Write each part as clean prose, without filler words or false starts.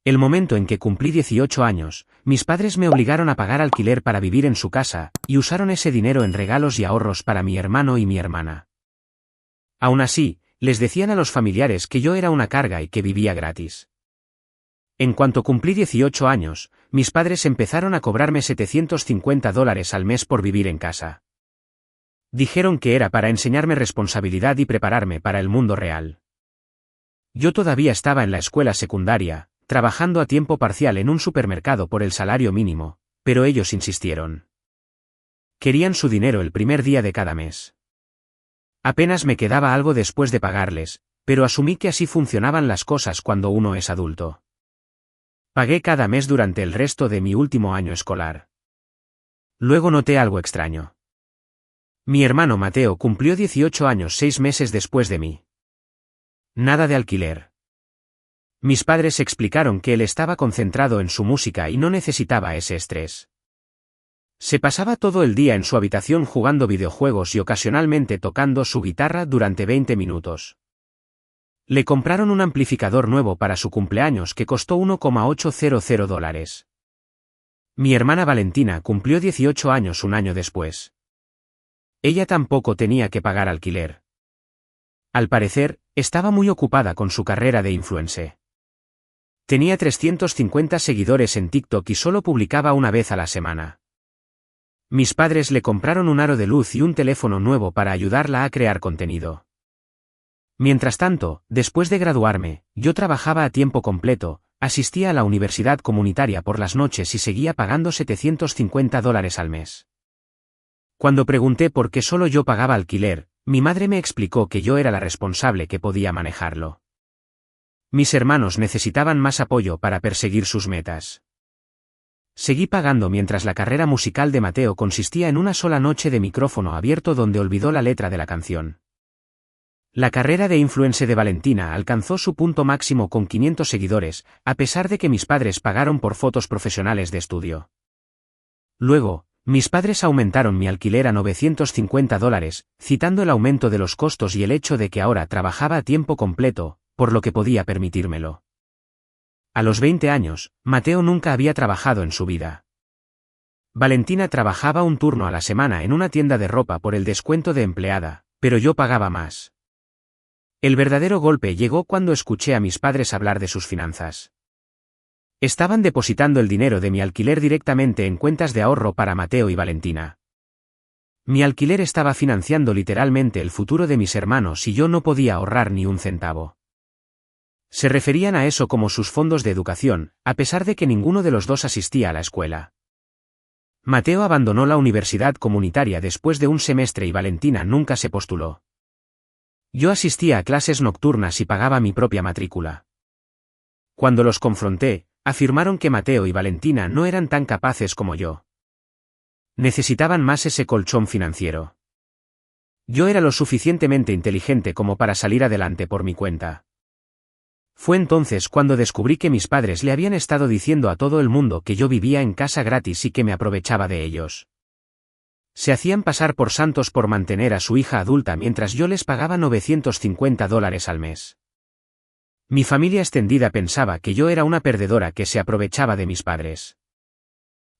El momento en que cumplí 18 años, mis padres me obligaron a pagar alquiler para vivir en su casa, y usaron ese dinero en regalos y ahorros para mi hermano y mi hermana. Aún así, les decían a los familiares que yo era una carga y que vivía gratis. En cuanto cumplí 18 años, mis padres empezaron a cobrarme $750 al mes por vivir en casa. Dijeron que era para enseñarme responsabilidad y prepararme para el mundo real. Yo todavía estaba en la escuela secundaria, trabajando a tiempo parcial en un supermercado por el salario mínimo, pero ellos insistieron. Querían su dinero el primer día de cada mes. Apenas me quedaba algo después de pagarles, pero asumí que así funcionaban las cosas cuando uno es adulto. Pagué cada mes durante el resto de mi último año escolar. Luego noté algo extraño. Mi hermano Mateo cumplió 18 años 6 meses después de mí. Nada de alquiler. Mis padres explicaron que él estaba concentrado en su música y no necesitaba ese estrés. Se pasaba todo el día en su habitación jugando videojuegos y ocasionalmente tocando su guitarra durante 20 minutos. Le compraron un amplificador nuevo para su cumpleaños que costó $1,800. Mi hermana Valentina cumplió 18 años un año después. Ella tampoco tenía que pagar alquiler. Al parecer, estaba muy ocupada con su carrera de influencer. Tenía 350 seguidores en TikTok y solo publicaba una vez a la semana. Mis padres le compraron un aro de luz y un teléfono nuevo para ayudarla a crear contenido. Mientras tanto, después de graduarme, yo trabajaba a tiempo completo, asistía a la universidad comunitaria por las noches y seguía pagando $750 al mes. Cuando pregunté por qué solo yo pagaba alquiler, mi madre me explicó que yo era la responsable que podía manejarlo. Mis hermanos necesitaban más apoyo para perseguir sus metas. Seguí pagando mientras la carrera musical de Mateo consistía en una sola noche de micrófono abierto donde olvidó la letra de la canción. La carrera de influencer de Valentina alcanzó su punto máximo con 500 seguidores, a pesar de que mis padres pagaron por fotos profesionales de estudio. Luego, mis padres aumentaron mi alquiler a $950, citando el aumento de los costos y el hecho de que ahora trabajaba a tiempo completo, por lo que podía permitírmelo. A los 20 años, Mateo nunca había trabajado en su vida. Valentina trabajaba un turno a la semana en una tienda de ropa por el descuento de empleada, pero yo pagaba más. El verdadero golpe llegó cuando escuché a mis padres hablar de sus finanzas. Estaban depositando el dinero de mi alquiler directamente en cuentas de ahorro para Mateo y Valentina. Mi alquiler estaba financiando literalmente el futuro de mis hermanos y yo no podía ahorrar ni un centavo. Se referían a eso como sus fondos de educación, a pesar de que ninguno de los dos asistía a la escuela. Mateo abandonó la universidad comunitaria después de un semestre y Valentina nunca se postuló. Yo asistía a clases nocturnas y pagaba mi propia matrícula. Cuando los confronté, afirmaron que Mateo y Valentina no eran tan capaces como yo. Necesitaban más ese colchón financiero. Yo era lo suficientemente inteligente como para salir adelante por mi cuenta. Fue entonces cuando descubrí que mis padres le habían estado diciendo a todo el mundo que yo vivía en casa gratis y que me aprovechaba de ellos. Se hacían pasar por santos por mantener a su hija adulta mientras yo les pagaba $950 al mes. Mi familia extendida pensaba que yo era una perdedora que se aprovechaba de mis padres.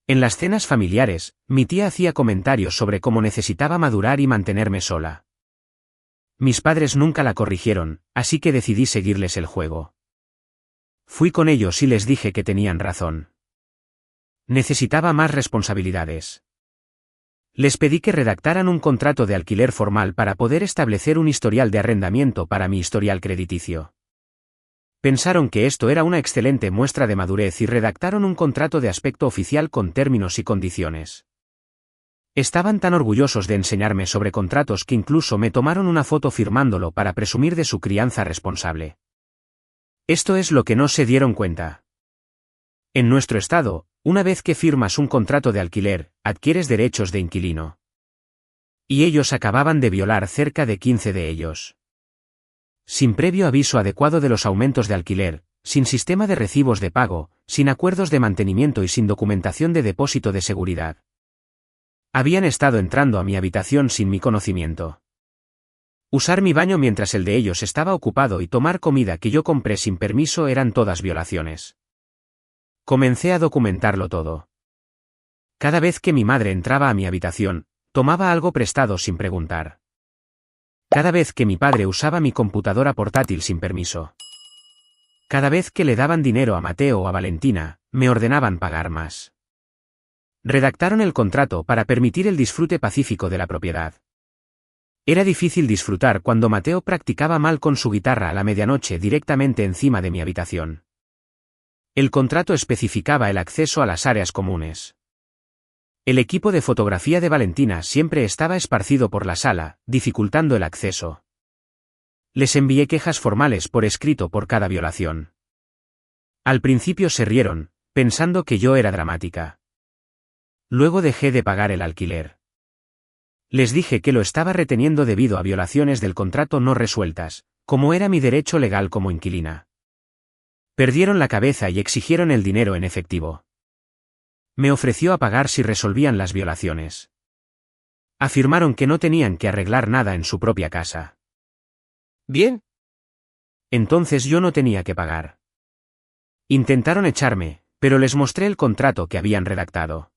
En las cenas familiares, mi tía hacía comentarios sobre cómo necesitaba madurar y mantenerme sola. Mis padres nunca la corrigieron, así que decidí seguirles el juego. Fui con ellos y les dije que tenían razón. Necesitaba más responsabilidades. Les pedí que redactaran un contrato de alquiler formal para poder establecer un historial de arrendamiento para mi historial crediticio. Pensaron que esto era una excelente muestra de madurez y redactaron un contrato de aspecto oficial con términos y condiciones. Estaban tan orgullosos de enseñarme sobre contratos que incluso me tomaron una foto firmándolo para presumir de su crianza responsable. Esto es lo que no se dieron cuenta. En nuestro estado, una vez que firmas un contrato de alquiler, adquieres derechos de inquilino. Y ellos acababan de violar cerca de 15 de ellos. Sin previo aviso adecuado de los aumentos de alquiler, sin sistema de recibos de pago, sin acuerdos de mantenimiento y sin documentación de depósito de seguridad. Habían estado entrando a mi habitación sin mi conocimiento. Usar mi baño mientras el de ellos estaba ocupado y tomar comida que yo compré sin permiso eran todas violaciones. Comencé a documentarlo todo. Cada vez que mi madre entraba a mi habitación, tomaba algo prestado sin preguntar. Cada vez que mi padre usaba mi computadora portátil sin permiso. Cada vez que le daban dinero a Mateo o a Valentina, me ordenaban pagar más. Redactaron el contrato para permitir el disfrute pacífico de la propiedad. Era difícil disfrutar cuando Mateo practicaba mal con su guitarra a la medianoche directamente encima de mi habitación. El contrato especificaba el acceso a las áreas comunes. El equipo de fotografía de Valentina siempre estaba esparcido por la sala, dificultando el acceso. Les envié quejas formales por escrito por cada violación. Al principio se rieron, pensando que yo era dramática. Luego dejé de pagar el alquiler. Les dije que lo estaba reteniendo debido a violaciones del contrato no resueltas, como era mi derecho legal como inquilina. Perdieron la cabeza y exigieron el dinero en efectivo. Me ofreció a pagar si resolvían las violaciones. Afirmaron que no tenían que arreglar nada en su propia casa. Bien. Entonces yo no tenía que pagar. Intentaron echarme, pero les mostré el contrato que habían redactado.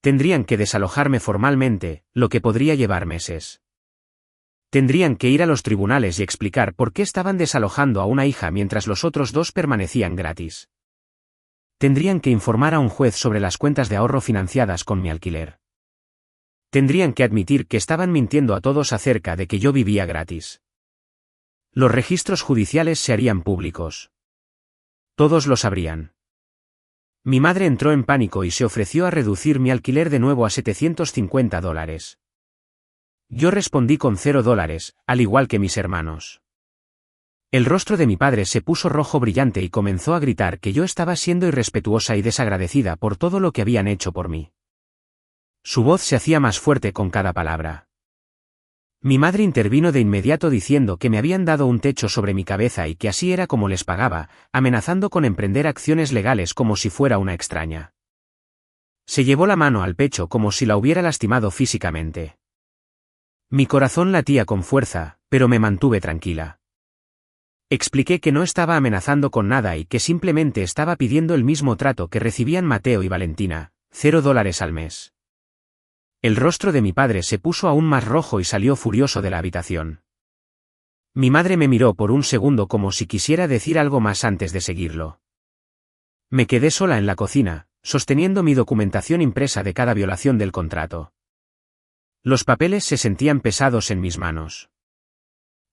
Tendrían que desalojarme formalmente, lo que podría llevar meses. Tendrían que ir a los tribunales y explicar por qué estaban desalojando a una hija mientras los otros dos permanecían gratis. Tendrían que informar a un juez sobre las cuentas de ahorro financiadas con mi alquiler. Tendrían que admitir que estaban mintiendo a todos acerca de que yo vivía gratis. Los registros judiciales se harían públicos. Todos lo sabrían. Mi madre entró en pánico y se ofreció a reducir mi alquiler de nuevo a $750. Yo respondí con $0, al igual que mis hermanos. El rostro de mi padre se puso rojo brillante y comenzó a gritar que yo estaba siendo irrespetuosa y desagradecida por todo lo que habían hecho por mí. Su voz se hacía más fuerte con cada palabra. Mi madre intervino de inmediato diciendo que me habían dado un techo sobre mi cabeza y que así era como les pagaba, amenazando con emprender acciones legales como si fuera una extraña. Se llevó la mano al pecho como si la hubiera lastimado físicamente. Mi corazón latía con fuerza, pero me mantuve tranquila. Expliqué que no estaba amenazando con nada y que simplemente estaba pidiendo el mismo trato que recibían Mateo y Valentina, $0 al mes. El rostro de mi padre se puso aún más rojo y salió furioso de la habitación. Mi madre me miró por un segundo como si quisiera decir algo más antes de seguirlo. Me quedé sola en la cocina, sosteniendo mi documentación impresa de cada violación del contrato. Los papeles se sentían pesados en mis manos.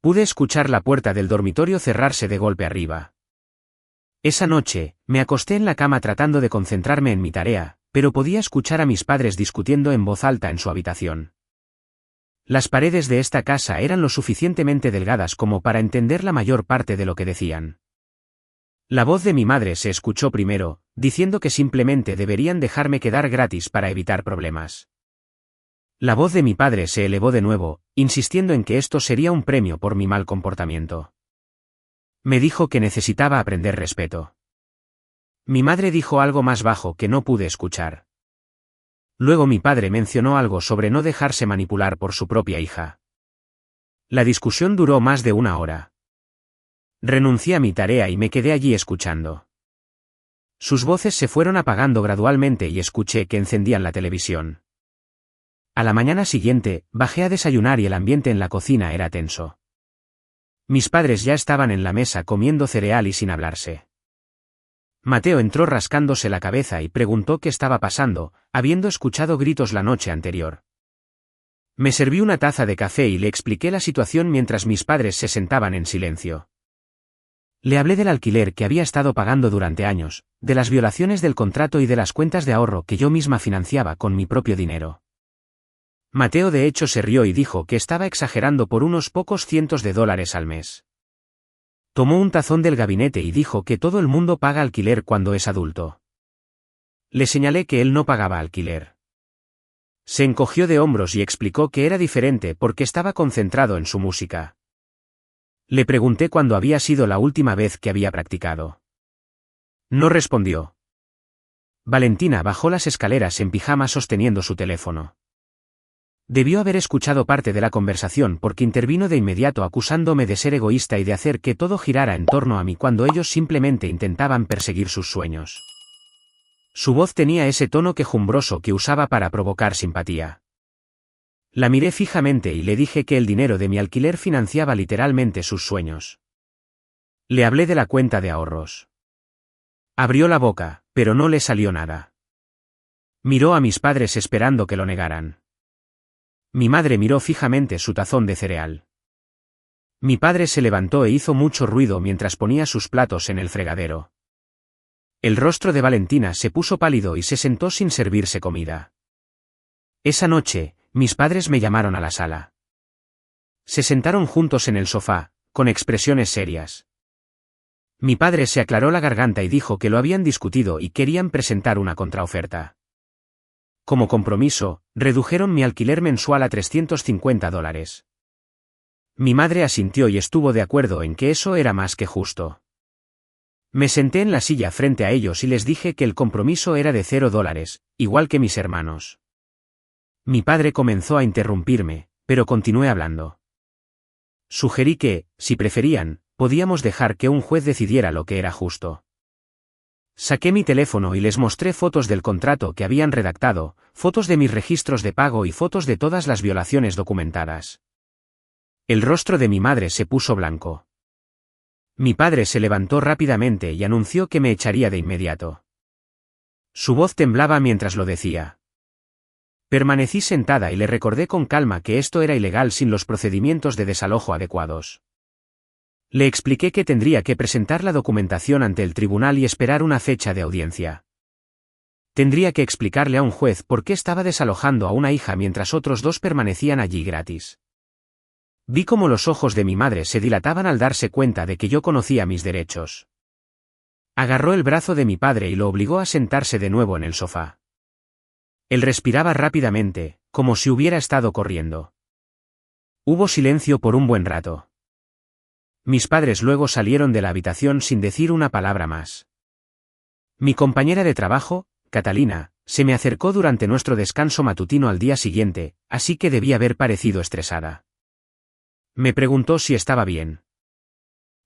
Pude escuchar la puerta del dormitorio cerrarse de golpe arriba. Esa noche, me acosté en la cama tratando de concentrarme en mi tarea, pero podía escuchar a mis padres discutiendo en voz alta en su habitación. Las paredes de esta casa eran lo suficientemente delgadas como para entender la mayor parte de lo que decían. La voz de mi madre se escuchó primero, diciendo que simplemente deberían dejarme quedar gratis para evitar problemas. La voz de mi padre se elevó de nuevo, insistiendo en que esto sería un premio por mi mal comportamiento. Me dijo que necesitaba aprender respeto. Mi madre dijo algo más bajo que no pude escuchar. Luego mi padre mencionó algo sobre no dejarse manipular por su propia hija. La discusión duró más de una hora. Renuncié a mi tarea y me quedé allí escuchando. Sus voces se fueron apagando gradualmente y escuché que encendían la televisión. A la mañana siguiente, bajé a desayunar y el ambiente en la cocina era tenso. Mis padres ya estaban en la mesa comiendo cereal y sin hablarse. Mateo entró rascándose la cabeza y preguntó qué estaba pasando, habiendo escuchado gritos la noche anterior. Me serví una taza de café y le expliqué la situación mientras mis padres se sentaban en silencio. Le hablé del alquiler que había estado pagando durante años, de las violaciones del contrato y de las cuentas de ahorro que yo misma financiaba con mi propio dinero. Mateo de hecho se rió y dijo que estaba exagerando por unos pocos cientos de dólares al mes. Tomó un tazón del gabinete y dijo que todo el mundo paga alquiler cuando es adulto. Le señalé que él no pagaba alquiler. Se encogió de hombros y explicó que era diferente porque estaba concentrado en su música. Le pregunté cuándo había sido la última vez que había practicado. No respondió. Valentina bajó las escaleras en pijama sosteniendo su teléfono. Debió haber escuchado parte de la conversación porque intervino de inmediato acusándome de ser egoísta y de hacer que todo girara en torno a mí cuando ellos simplemente intentaban perseguir sus sueños. Su voz tenía ese tono quejumbroso que usaba para provocar simpatía. La miré fijamente y le dije que el dinero de mi alquiler financiaba literalmente sus sueños. Le hablé de la cuenta de ahorros. Abrió la boca, pero no le salió nada. Miró a mis padres esperando que lo negaran. Mi madre miró fijamente su tazón de cereal. Mi padre se levantó e hizo mucho ruido mientras ponía sus platos en el fregadero. El rostro de Valentina se puso pálido y se sentó sin servirse comida. Esa noche, mis padres me llamaron a la sala. Se sentaron juntos en el sofá, con expresiones serias. Mi padre se aclaró la garganta y dijo que lo habían discutido y querían presentar una contraoferta. Como compromiso, redujeron mi alquiler mensual a $350. Mi madre asintió y estuvo de acuerdo en que eso era más que justo. Me senté en la silla frente a ellos y les dije que el compromiso era de $0, igual que mis hermanos. Mi padre comenzó a interrumpirme, pero continué hablando. Sugerí que, si preferían, podíamos dejar que un juez decidiera lo que era justo. Saqué mi teléfono y les mostré fotos del contrato que habían redactado, fotos de mis registros de pago y fotos de todas las violaciones documentadas. El rostro de mi madre se puso blanco. Mi padre se levantó rápidamente y anunció que me echaría de inmediato. Su voz temblaba mientras lo decía. Permanecí sentada y le recordé con calma que esto era ilegal sin los procedimientos de desalojo adecuados. Le expliqué que tendría que presentar la documentación ante el tribunal y esperar una fecha de audiencia. Tendría que explicarle a un juez por qué estaba desalojando a una hija mientras otros dos permanecían allí gratis. Vi cómo los ojos de mi madre se dilataban al darse cuenta de que yo conocía mis derechos. Agarró el brazo de mi padre y lo obligó a sentarse de nuevo en el sofá. Él respiraba rápidamente, como si hubiera estado corriendo. Hubo silencio por un buen rato. Mis padres luego salieron de la habitación sin decir una palabra más. Mi compañera de trabajo, Catalina, se me acercó durante nuestro descanso matutino al día siguiente, así que debía haber parecido estresada. Me preguntó si estaba bien.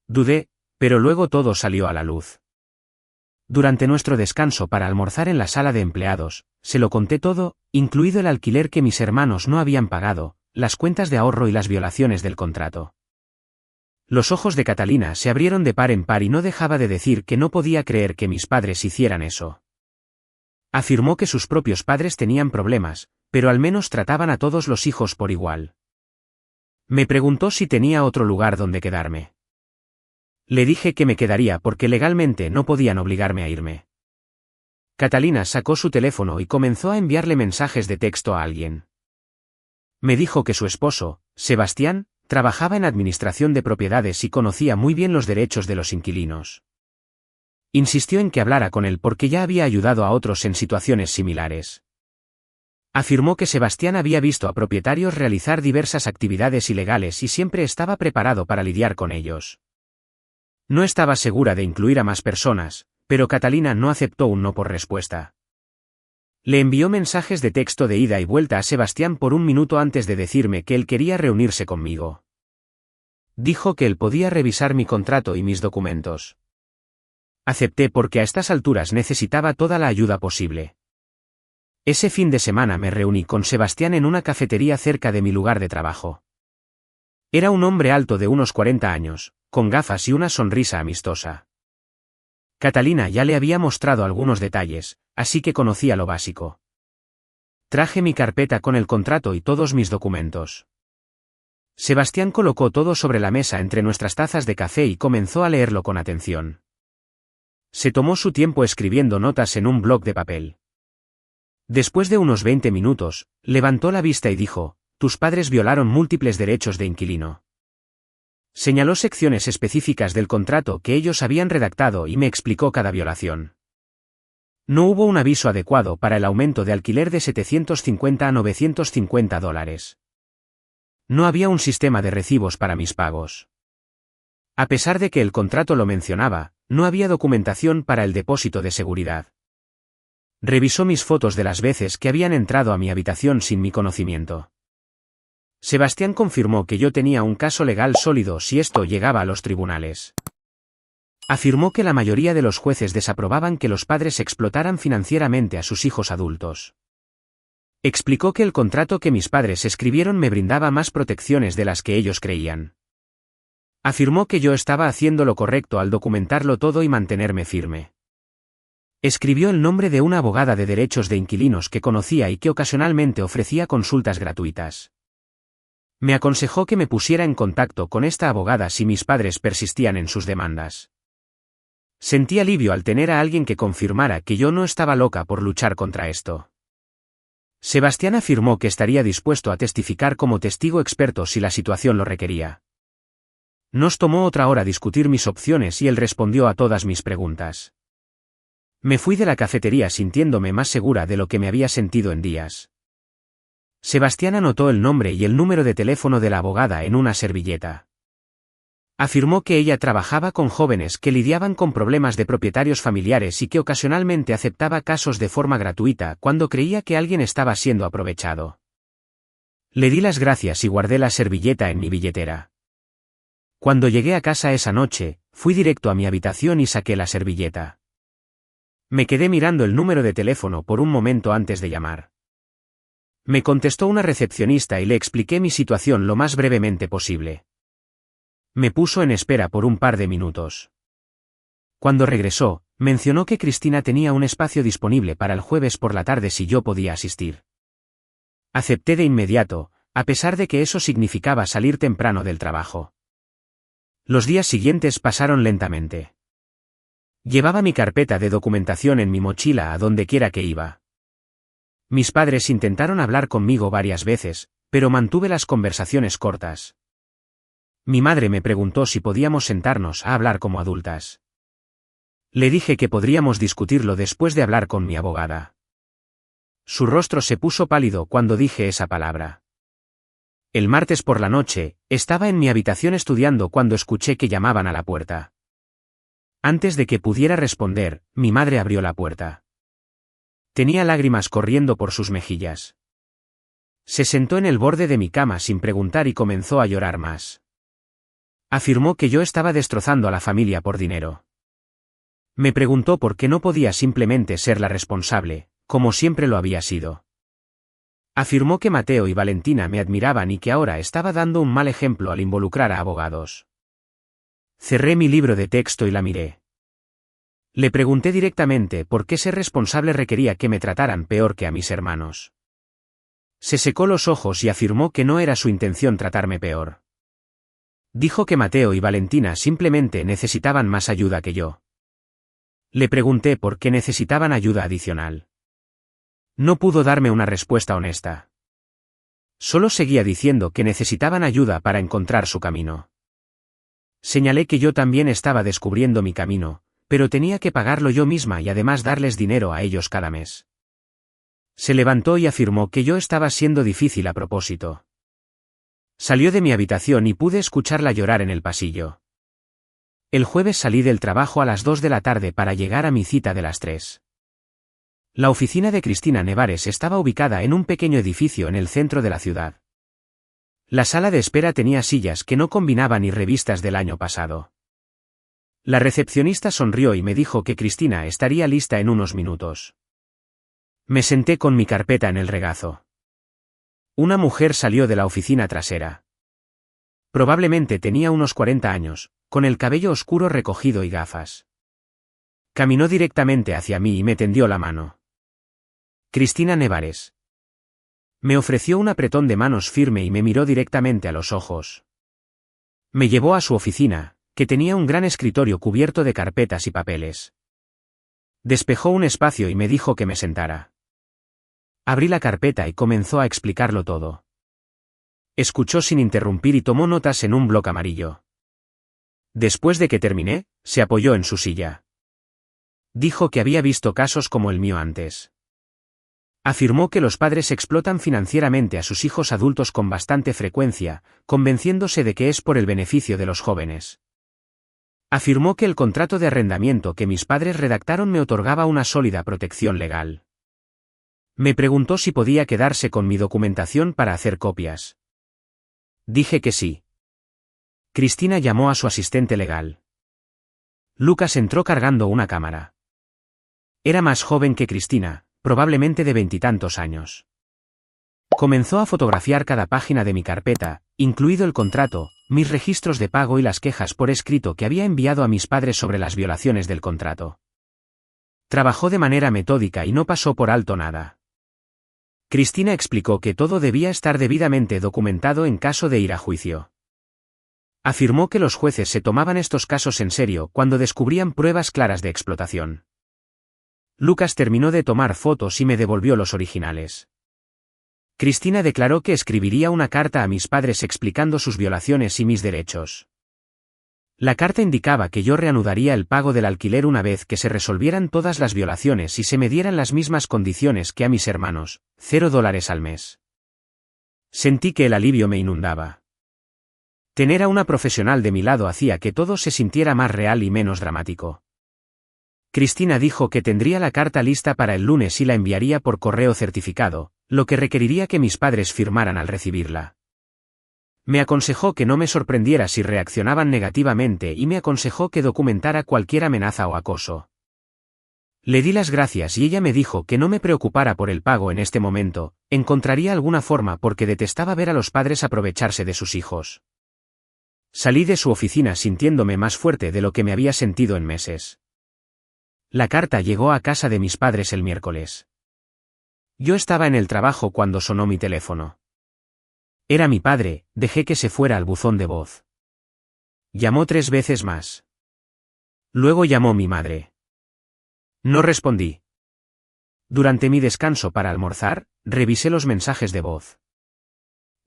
Dudé, pero luego todo salió a la luz. Durante nuestro descanso para almorzar en la sala de empleados, se lo conté todo, incluido el alquiler que mis hermanos no habían pagado, las cuentas de ahorro y las violaciones del contrato. Los ojos de Catalina se abrieron de par en par y no dejaba de decir que no podía creer que mis padres hicieran eso. Afirmó que sus propios padres tenían problemas, pero al menos trataban a todos los hijos por igual. Me preguntó si tenía otro lugar donde quedarme. Le dije que me quedaría porque legalmente no podían obligarme a irme. Catalina sacó su teléfono y comenzó a enviarle mensajes de texto a alguien. Me dijo que su esposo, Sebastián, trabajaba en administración de propiedades y conocía muy bien los derechos de los inquilinos. Insistió en que hablara con él porque ya había ayudado a otros en situaciones similares. Afirmó que Sebastián había visto a propietarios realizar diversas actividades ilegales y siempre estaba preparado para lidiar con ellos. No estaba segura de incluir a más personas, pero Catalina no aceptó un no por respuesta. Le envió mensajes de texto de ida y vuelta a Sebastián por un minuto antes de decirme que él quería reunirse conmigo. Dijo que él podía revisar mi contrato y mis documentos. Acepté porque a estas alturas necesitaba toda la ayuda posible. Ese fin de semana me reuní con Sebastián en una cafetería cerca de mi lugar de trabajo. Era un hombre alto de unos 40 años, con gafas y una sonrisa amistosa. Catalina ya le había mostrado algunos detalles, así que conocía lo básico. Traje mi carpeta con el contrato y todos mis documentos. Sebastián colocó todo sobre la mesa entre nuestras tazas de café y comenzó a leerlo con atención. Se tomó su tiempo escribiendo notas en un bloc de papel. Después de unos 20 minutos, levantó la vista y dijo: «Tus padres violaron múltiples derechos de inquilino». Señaló secciones específicas del contrato que ellos habían redactado y me explicó cada violación. No hubo un aviso adecuado para el aumento de alquiler de $750 a $950. No había un sistema de recibos para mis pagos. A pesar de que el contrato lo mencionaba, no había documentación para el depósito de seguridad. Revisó mis fotos de las veces que habían entrado a mi habitación sin mi conocimiento. Sebastián confirmó que yo tenía un caso legal sólido si esto llegaba a los tribunales. Afirmó que la mayoría de los jueces desaprobaban que los padres explotaran financieramente a sus hijos adultos. Explicó que el contrato que mis padres escribieron me brindaba más protecciones de las que ellos creían. Afirmó que yo estaba haciendo lo correcto al documentarlo todo y mantenerme firme. Escribió el nombre de una abogada de derechos de inquilinos que conocía y que ocasionalmente ofrecía consultas gratuitas. Me aconsejó que me pusiera en contacto con esta abogada si mis padres persistían en sus demandas. Sentí alivio al tener a alguien que confirmara que yo no estaba loca por luchar contra esto. Sebastián afirmó que estaría dispuesto a testificar como testigo experto si la situación lo requería. Nos tomó otra hora discutir mis opciones y él respondió a todas mis preguntas. Me fui de la cafetería sintiéndome más segura de lo que me había sentido en días. Sebastián anotó el nombre y el número de teléfono de la abogada en una servilleta. Afirmó que ella trabajaba con jóvenes que lidiaban con problemas de propietarios familiares y que ocasionalmente aceptaba casos de forma gratuita cuando creía que alguien estaba siendo aprovechado. Le di las gracias y guardé la servilleta en mi billetera. Cuando llegué a casa esa noche, fui directo a mi habitación y saqué la servilleta. Me quedé mirando el número de teléfono por un momento antes de llamar. Me contestó una recepcionista y le expliqué mi situación lo más brevemente posible. Me puso en espera por un par de minutos. Cuando regresó, mencionó que Cristina tenía un espacio disponible para el jueves por la tarde si yo podía asistir. Acepté de inmediato, a pesar de que eso significaba salir temprano del trabajo. Los días siguientes pasaron lentamente. Llevaba mi carpeta de documentación en mi mochila a donde quiera que iba. Mis padres intentaron hablar conmigo varias veces, pero mantuve las conversaciones cortas. Mi madre me preguntó si podíamos sentarnos a hablar como adultas. Le dije que podríamos discutirlo después de hablar con mi abogada. Su rostro se puso pálido cuando dije esa palabra. El martes por la noche, estaba en mi habitación estudiando cuando escuché que llamaban a la puerta. Antes de que pudiera responder, mi madre abrió la puerta. Tenía lágrimas corriendo por sus mejillas. Se sentó en el borde de mi cama sin preguntar y comenzó a llorar más. Afirmó que yo estaba destrozando a la familia por dinero. Me preguntó por qué no podía simplemente ser la responsable, como siempre lo había sido. Afirmó que Mateo y Valentina me admiraban y que ahora estaba dando un mal ejemplo al involucrar a abogados. Cerré mi libro de texto y la miré. Le pregunté directamente por qué ser responsable requería que me trataran peor que a mis hermanos. Se secó los ojos y afirmó que no era su intención tratarme peor. Dijo que Mateo y Valentina simplemente necesitaban más ayuda que yo. Le pregunté por qué necesitaban ayuda adicional. No pudo darme una respuesta honesta. Solo seguía diciendo que necesitaban ayuda para encontrar su camino. Señalé que yo también estaba descubriendo mi camino, pero tenía que pagarlo yo misma y además darles dinero a ellos cada mes. Se levantó y afirmó que yo estaba siendo difícil a propósito. Salió de mi habitación y pude escucharla llorar en el pasillo. El jueves salí del trabajo a las 2 de la tarde para llegar a mi cita de las 3. La oficina de Cristina Nevares estaba ubicada en un pequeño edificio en el centro de la ciudad. La sala de espera tenía sillas que no combinaban y revistas del año pasado. La recepcionista sonrió y me dijo que Cristina estaría lista en unos minutos. Me senté con mi carpeta en el regazo. Una mujer salió de la oficina trasera. Probablemente tenía unos 40 años, con el cabello oscuro recogido y gafas. Caminó directamente hacia mí y me tendió la mano. Cristina Nevares. Me ofreció un apretón de manos firme y me miró directamente a los ojos. Me llevó a su oficina, que tenía un gran escritorio cubierto de carpetas y papeles. Despejó un espacio y me dijo que me sentara. Abrí la carpeta y comenzó a explicarlo todo. Escuchó sin interrumpir y tomó notas en un bloc amarillo. Después de que terminé, se apoyó en su silla. Dijo que había visto casos como el mío antes. Afirmó que los padres explotan financieramente a sus hijos adultos con bastante frecuencia, convenciéndose de que es por el beneficio de los jóvenes. Afirmó que el contrato de arrendamiento que mis padres redactaron me otorgaba una sólida protección legal. Me preguntó si podía quedarse con mi documentación para hacer copias. Dije que sí. Cristina llamó a su asistente legal. Lucas entró cargando una cámara. Era más joven que Cristina, probablemente de 20 y tantos años. Comenzó a fotografiar cada página de mi carpeta, incluido el contrato, mis registros de pago y las quejas por escrito que había enviado a mis padres sobre las violaciones del contrato. Trabajó de manera metódica y no pasó por alto nada. Cristina explicó que todo debía estar debidamente documentado en caso de ir a juicio. Afirmó que los jueces se tomaban estos casos en serio cuando descubrían pruebas claras de explotación. Lucas terminó de tomar fotos y me devolvió los originales. Cristina declaró que escribiría una carta a mis padres explicando sus violaciones y mis derechos. La carta indicaba que yo reanudaría el pago del alquiler una vez que se resolvieran todas las violaciones y se me dieran las mismas condiciones que a mis hermanos, $0 al mes. Sentí que el alivio me inundaba. Tener a una profesional de mi lado hacía que todo se sintiera más real y menos dramático. Cristina dijo que tendría la carta lista para el lunes y la enviaría por correo certificado, lo que requeriría que mis padres firmaran al recibirla. Me aconsejó que no me sorprendiera si reaccionaban negativamente y me aconsejó que documentara cualquier amenaza o acoso. Le di las gracias y ella me dijo que no me preocupara por el pago en este momento, encontraría alguna forma porque detestaba ver a los padres aprovecharse de sus hijos. Salí de su oficina sintiéndome más fuerte de lo que me había sentido en meses. La carta llegó a casa de mis padres el miércoles. Yo estaba en el trabajo cuando sonó mi teléfono. Era mi padre, dejé que se fuera al buzón de voz. Llamó 3 veces más. Luego llamó mi madre. No respondí. Durante mi descanso para almorzar, revisé los mensajes de voz.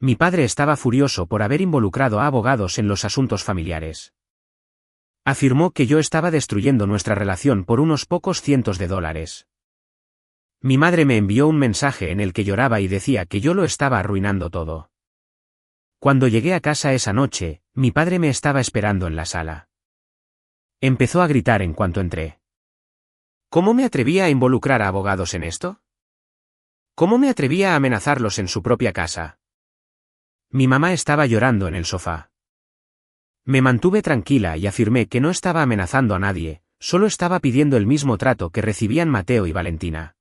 Mi padre estaba furioso por haber involucrado a abogados en los asuntos familiares. Afirmó que yo estaba destruyendo nuestra relación por unos pocos cientos de dólares. Mi madre me envió un mensaje en el que lloraba y decía que yo lo estaba arruinando todo. Cuando llegué a casa esa noche, mi padre me estaba esperando en la sala. Empezó a gritar en cuanto entré. ¿Cómo me atrevía a involucrar a abogados en esto? ¿Cómo me atrevía a amenazarlos en su propia casa? Mi mamá estaba llorando en el sofá. Me mantuve tranquila y afirmé que no estaba amenazando a nadie, solo estaba pidiendo el mismo trato que recibían Mateo y Valentina.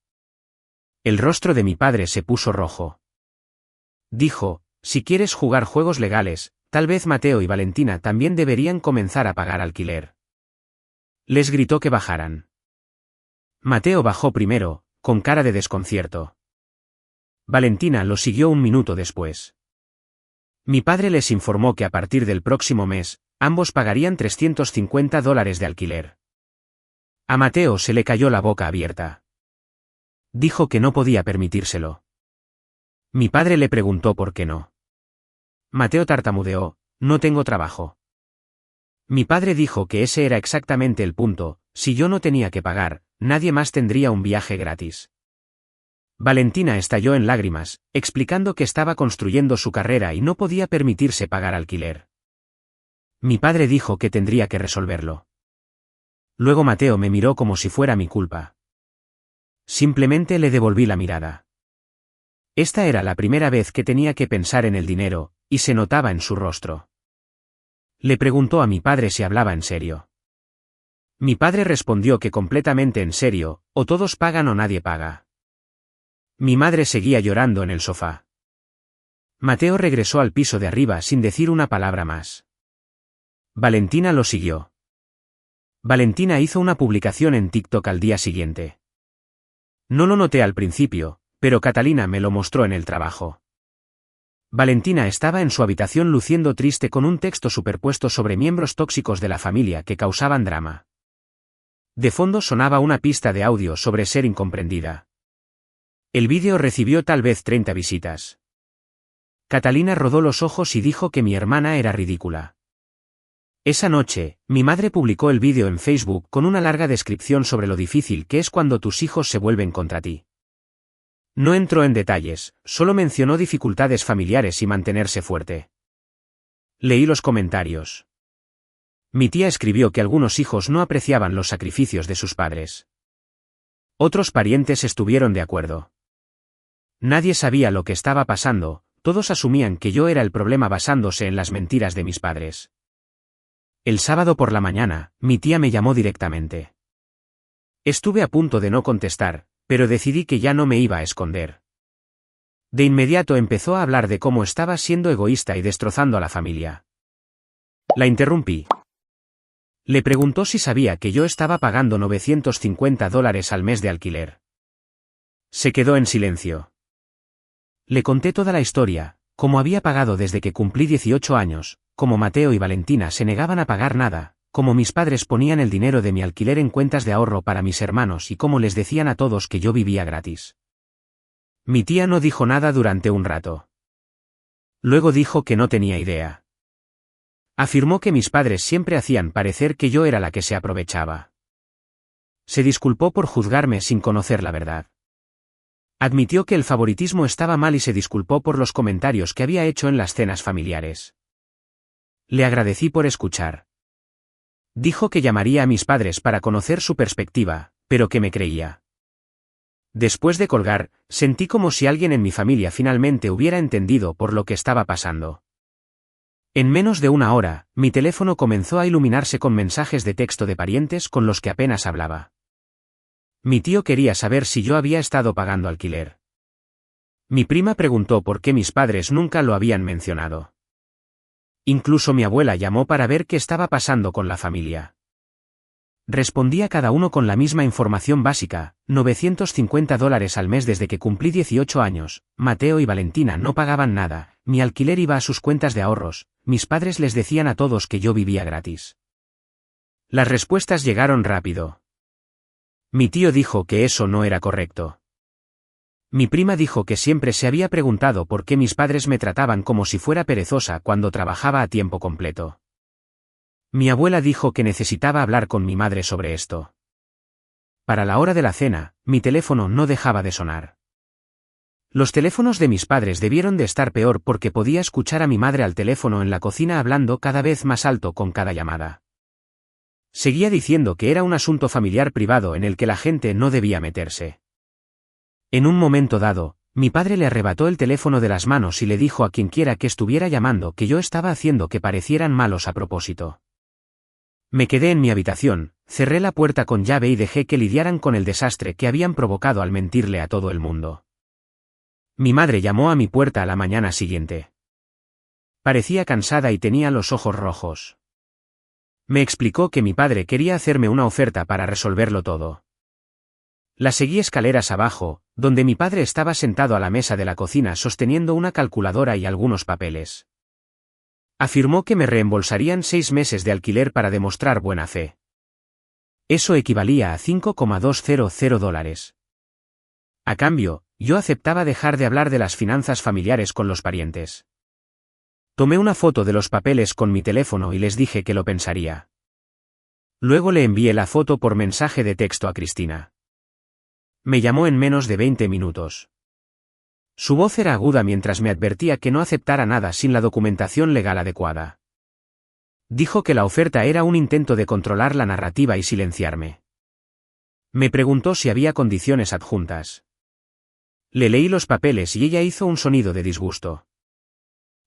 El rostro de mi padre se puso rojo. Dijo, si quieres jugar juegos legales, tal vez Mateo y Valentina también deberían comenzar a pagar alquiler. Les gritó que bajaran. Mateo bajó primero, con cara de desconcierto. Valentina lo siguió un minuto después. Mi padre les informó que a partir del próximo mes, ambos pagarían $350 de alquiler. A Mateo se le cayó la boca abierta. Dijo que no podía permitírselo. Mi padre le preguntó por qué no. Mateo tartamudeó, no tengo trabajo. Mi padre dijo que ese era exactamente el punto, si yo no tenía que pagar, nadie más tendría un viaje gratis. Valentina estalló en lágrimas, explicando que estaba construyendo su carrera y no podía permitirse pagar alquiler. Mi padre dijo que tendría que resolverlo. Luego Mateo me miró como si fuera mi culpa. Simplemente le devolví la mirada. Esta era la primera vez que tenía que pensar en el dinero, y se notaba en su rostro. Le preguntó a mi padre si hablaba en serio. Mi padre respondió que completamente en serio, o todos pagan o nadie paga. Mi madre seguía llorando en el sofá. Mateo regresó al piso de arriba sin decir una palabra más. Valentina lo siguió. Valentina hizo una publicación en TikTok al día siguiente. No lo noté al principio, pero Catalina me lo mostró en el trabajo. Valentina estaba en su habitación luciendo triste con un texto superpuesto sobre miembros tóxicos de la familia que causaban drama. De fondo sonaba una pista de audio sobre ser incomprendida. El vídeo recibió tal vez 30 visitas. Catalina rodó los ojos y dijo que mi hermana era ridícula. Esa noche, mi madre publicó el vídeo en Facebook con una larga descripción sobre lo difícil que es cuando tus hijos se vuelven contra ti. No entró en detalles, solo mencionó dificultades familiares y mantenerse fuerte. Leí los comentarios. Mi tía escribió que algunos hijos no apreciaban los sacrificios de sus padres. Otros parientes estuvieron de acuerdo. Nadie sabía lo que estaba pasando, todos asumían que yo era el problema basándose en las mentiras de mis padres. El sábado por la mañana, mi tía me llamó directamente. Estuve a punto de no contestar, pero decidí que ya no me iba a esconder. De inmediato empezó a hablar de cómo estaba siendo egoísta y destrozando a la familia. La interrumpí. Le preguntó si sabía que yo estaba pagando $950 al mes de alquiler. Se quedó en silencio. Le conté toda la historia, cómo había pagado desde que cumplí 18 años, cómo Mateo y Valentina se negaban a pagar nada, cómo mis padres ponían el dinero de mi alquiler en cuentas de ahorro para mis hermanos y cómo les decían a todos que yo vivía gratis. Mi tía no dijo nada durante un rato. Luego dijo que no tenía idea. Afirmó que mis padres siempre hacían parecer que yo era la que se aprovechaba. Se disculpó por juzgarme sin conocer la verdad. Admitió que el favoritismo estaba mal y se disculpó por los comentarios que había hecho en las cenas familiares. Le agradecí por escuchar. Dijo que llamaría a mis padres para conocer su perspectiva, pero que me creía. Después de colgar, sentí como si alguien en mi familia finalmente hubiera entendido por lo que estaba pasando. En menos de una hora, mi teléfono comenzó a iluminarse con mensajes de texto de parientes con los que apenas hablaba. Mi tío quería saber si yo había estado pagando alquiler. Mi prima preguntó por qué mis padres nunca lo habían mencionado. Incluso mi abuela llamó para ver qué estaba pasando con la familia. Respondí a cada uno con la misma información básica, $950 al mes desde que cumplí 18 años, Mateo y Valentina no pagaban nada, mi alquiler iba a sus cuentas de ahorros, mis padres les decían a todos que yo vivía gratis. Las respuestas llegaron rápido. Mi tío dijo que eso no era correcto. Mi prima dijo que siempre se había preguntado por qué mis padres me trataban como si fuera perezosa cuando trabajaba a tiempo completo. Mi abuela dijo que necesitaba hablar con mi madre sobre esto. Para la hora de la cena, mi teléfono no dejaba de sonar. Los teléfonos de mis padres debieron de estar peor porque podía escuchar a mi madre al teléfono en la cocina hablando cada vez más alto con cada llamada. Seguía diciendo que era un asunto familiar privado en el que la gente no debía meterse. En un momento dado, mi padre le arrebató el teléfono de las manos y le dijo a quienquiera que estuviera llamando que yo estaba haciendo que parecieran malos a propósito. Me quedé en mi habitación, cerré la puerta con llave y dejé que lidiaran con el desastre que habían provocado al mentirle a todo el mundo. Mi madre llamó a mi puerta a la mañana siguiente. Parecía cansada y tenía los ojos rojos. Me explicó que mi padre quería hacerme una oferta para resolverlo todo. La seguí escaleras abajo, donde mi padre estaba sentado a la mesa de la cocina sosteniendo una calculadora y algunos papeles. Afirmó que me reembolsarían 6 meses de alquiler para demostrar buena fe. Eso equivalía a $5,200. A cambio, yo aceptaba dejar de hablar de las finanzas familiares con los parientes. Tomé una foto de los papeles con mi teléfono y les dije que lo pensaría. Luego le envié la foto por mensaje de texto a Cristina. Me llamó en menos de 20 minutos. Su voz era aguda mientras me advertía que no aceptara nada sin la documentación legal adecuada. Dijo que la oferta era un intento de controlar la narrativa y silenciarme. Me preguntó si había condiciones adjuntas. Le leí los papeles y ella hizo un sonido de disgusto.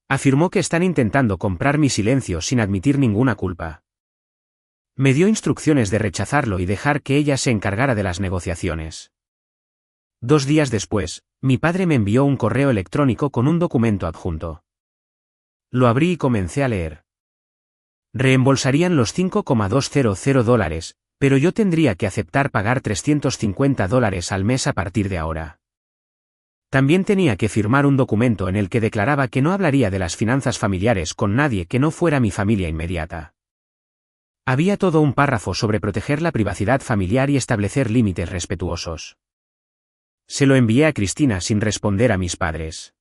Afirmó que están intentando comprar mi silencio sin admitir ninguna culpa. Me dio instrucciones de rechazarlo y dejar que ella se encargara de las negociaciones. 2 días después, mi padre me envió un correo electrónico con un documento adjunto. Lo abrí y comencé a leer. Reembolsarían los $5,200, pero yo tendría que aceptar pagar $350 al mes a partir de ahora. También tenía que firmar un documento en el que declaraba que no hablaría de las finanzas familiares con nadie que no fuera mi familia inmediata. Había todo un párrafo sobre proteger la privacidad familiar y establecer límites respetuosos. Se lo envié a Cristina sin responder a mis padres.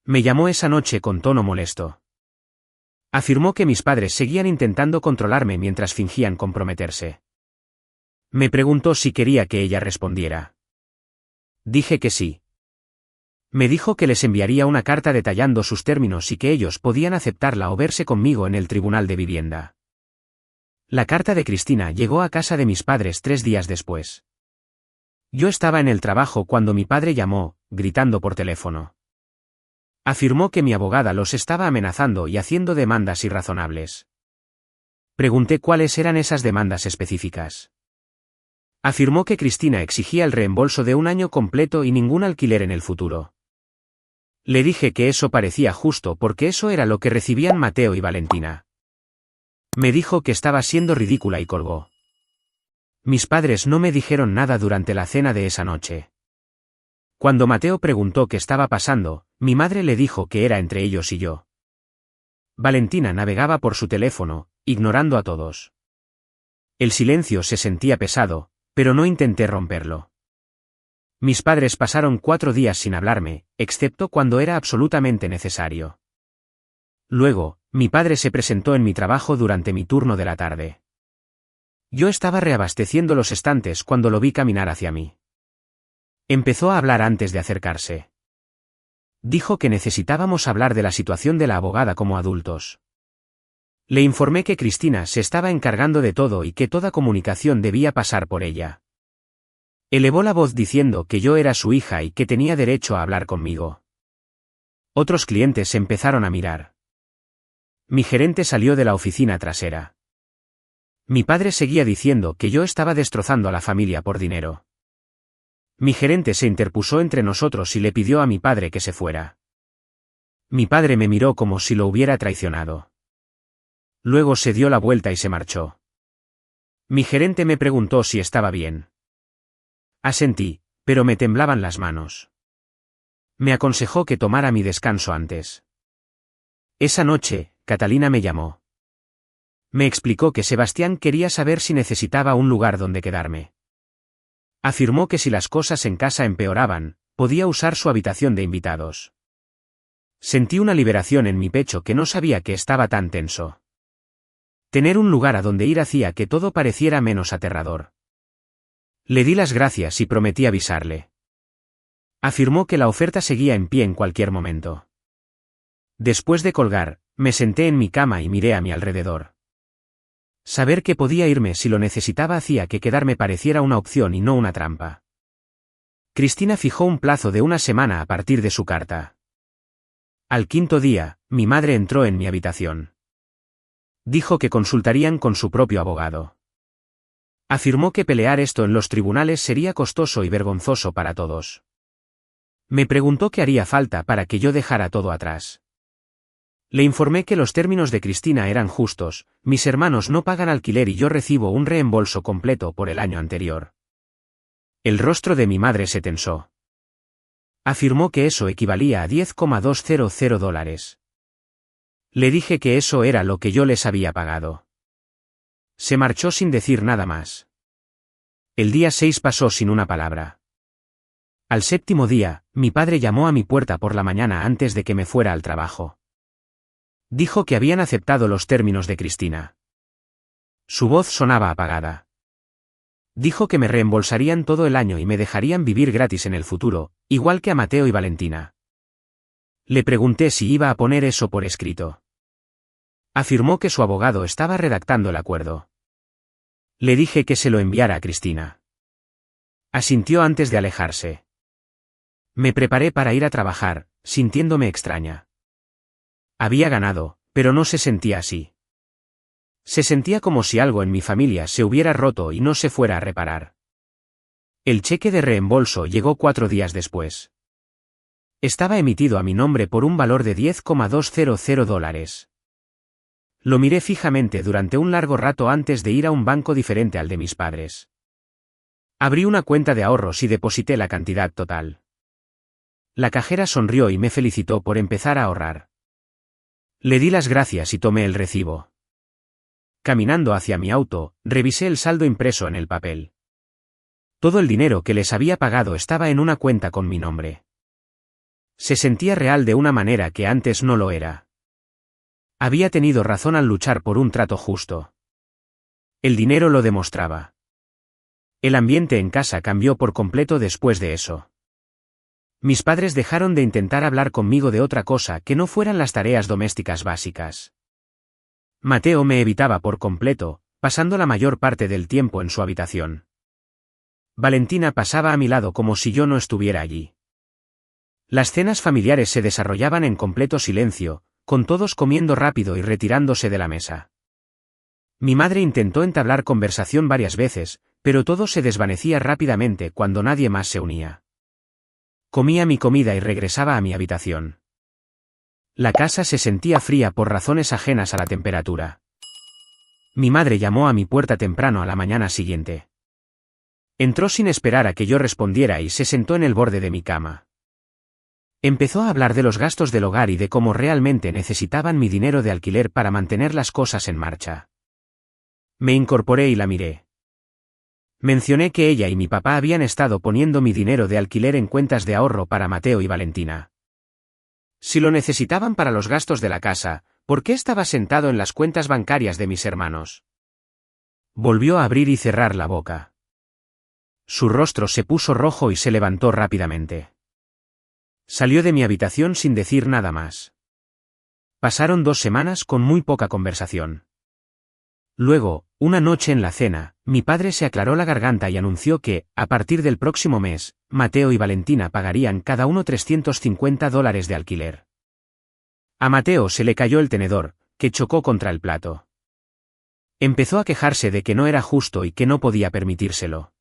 Me llamó esa noche con tono molesto. Afirmó que mis padres seguían intentando controlarme mientras fingían comprometerse. Me preguntó si quería que ella respondiera. Dije que sí. Me dijo que les enviaría una carta detallando sus términos y que ellos podían aceptarla o verse conmigo en el tribunal de vivienda. La carta de Cristina llegó a casa de mis padres 3 días después. Yo estaba en el trabajo cuando mi padre llamó, gritando por teléfono. Afirmó que mi abogada los estaba amenazando y haciendo demandas irrazonables. Pregunté cuáles eran esas demandas específicas. Afirmó que Cristina exigía el reembolso de un año completo y ningún alquiler en el futuro. Le dije que eso parecía justo porque eso era lo que recibían Mateo y Valentina. Me dijo que estaba siendo ridícula y colgó. Mis padres no me dijeron nada durante la cena de esa noche. Cuando Mateo preguntó qué estaba pasando, mi madre le dijo que era entre ellos y yo. Valentina navegaba por su teléfono, ignorando a todos. El silencio se sentía pesado, pero no intenté romperlo. Mis padres pasaron 4 días sin hablarme, excepto cuando era absolutamente necesario. Luego, mi padre se presentó en mi trabajo durante mi turno de la tarde. Yo estaba reabasteciendo los estantes cuando lo vi caminar hacia mí. Empezó a hablar antes de acercarse. Dijo que necesitábamos hablar de la situación de la abogada como adultos. Le informé que Cristina se estaba encargando de todo y que toda comunicación debía pasar por ella. Elevó la voz diciendo que yo era su hija y que tenía derecho a hablar conmigo. Otros clientes empezaron a mirar. Mi gerente salió de la oficina trasera. Mi padre seguía diciendo que yo estaba destrozando a la familia por dinero. Mi gerente se interpuso entre nosotros y le pidió a mi padre que se fuera. Mi padre me miró como si lo hubiera traicionado. Luego se dio la vuelta y se marchó. Mi gerente me preguntó si estaba bien. Asentí, pero me temblaban las manos. Me aconsejó que tomara mi descanso antes. Esa noche, Catalina me llamó. Me explicó que Sebastián quería saber si necesitaba un lugar donde quedarme. Afirmó que si las cosas en casa empeoraban, podía usar su habitación de invitados. Sentí una liberación en mi pecho que no sabía que estaba tan tenso. Tener un lugar a donde ir hacía que todo pareciera menos aterrador. Le di las gracias y prometí avisarle. Afirmó que la oferta seguía en pie en cualquier momento. Después de colgar, me senté en mi cama y miré a mi alrededor. Saber que podía irme si lo necesitaba hacía que quedarme pareciera una opción y no una trampa. Cristina fijó un plazo de 1 semana a partir de su carta. Al 5.º día, mi madre entró en mi habitación. Dijo que consultarían con su propio abogado. Afirmó que pelear esto en los tribunales sería costoso y vergonzoso para todos. Me preguntó qué haría falta para que yo dejara todo atrás. Le informé que los términos de Cristina eran justos, mis hermanos no pagan alquiler y yo recibo un reembolso completo por el año anterior. El rostro de mi madre se tensó. Afirmó que eso equivalía a $10,200. Le dije que eso era lo que yo les había pagado. Se marchó sin decir nada más. El día 6 pasó sin una palabra. Al 7.º día, mi padre llamó a mi puerta por la mañana antes de que me fuera al trabajo. Dijo que habían aceptado los términos de Cristina. Su voz sonaba apagada. Dijo que me reembolsarían todo el año y me dejarían vivir gratis en el futuro, igual que a Mateo y Valentina. Le pregunté si iba a poner eso por escrito. Afirmó que su abogado estaba redactando el acuerdo. Le dije que se lo enviara a Cristina. Asintió antes de alejarse. Me preparé para ir a trabajar, sintiéndome extraña. Había ganado, pero no se sentía así. Se sentía como si algo en mi familia se hubiera roto y no se fuera a reparar. El cheque de reembolso llegó 4 días después. Estaba emitido a mi nombre por un valor de $10,200. Lo miré fijamente durante un largo rato antes de ir a un banco diferente al de mis padres. Abrí una cuenta de ahorros y deposité la cantidad total. La cajera sonrió y me felicitó por empezar a ahorrar. Le di las gracias y tomé el recibo. Caminando hacia mi auto, revisé el saldo impreso en el papel. Todo el dinero que les había pagado estaba en una cuenta con mi nombre. Se sentía real de una manera que antes no lo era. Había tenido razón al luchar por un trato justo. El dinero lo demostraba. El ambiente en casa cambió por completo después de eso. Mis padres dejaron de intentar hablar conmigo de otra cosa que no fueran las tareas domésticas básicas. Mateo me evitaba por completo, pasando la mayor parte del tiempo en su habitación. Valentina pasaba a mi lado como si yo no estuviera allí. Las cenas familiares se desarrollaban en completo silencio, con todos comiendo rápido y retirándose de la mesa. Mi madre intentó entablar conversación varias veces, pero todo se desvanecía rápidamente cuando nadie más se unía. Comía mi comida y regresaba a mi habitación. La casa se sentía fría por razones ajenas a la temperatura. Mi madre llamó a mi puerta temprano a la mañana siguiente. Entró sin esperar a que yo respondiera y se sentó en el borde de mi cama. Empezó a hablar de los gastos del hogar y de cómo realmente necesitaban mi dinero de alquiler para mantener las cosas en marcha. Me incorporé y la miré. Mencioné que ella y mi papá habían estado poniendo mi dinero de alquiler en cuentas de ahorro para Mateo y Valentina. Si lo necesitaban para los gastos de la casa, ¿por qué estaba sentado en las cuentas bancarias de mis hermanos? Volvió a abrir y cerrar la boca. Su rostro se puso rojo y se levantó rápidamente. Salió de mi habitación sin decir nada más. Pasaron 2 semanas con muy poca conversación. Luego, una noche en la cena, mi padre se aclaró la garganta y anunció que, a partir del próximo mes, Mateo y Valentina pagarían cada uno $350 de alquiler. A Mateo se le cayó el tenedor, que chocó contra el plato. Empezó a quejarse de que no era justo y que no podía permitírselo.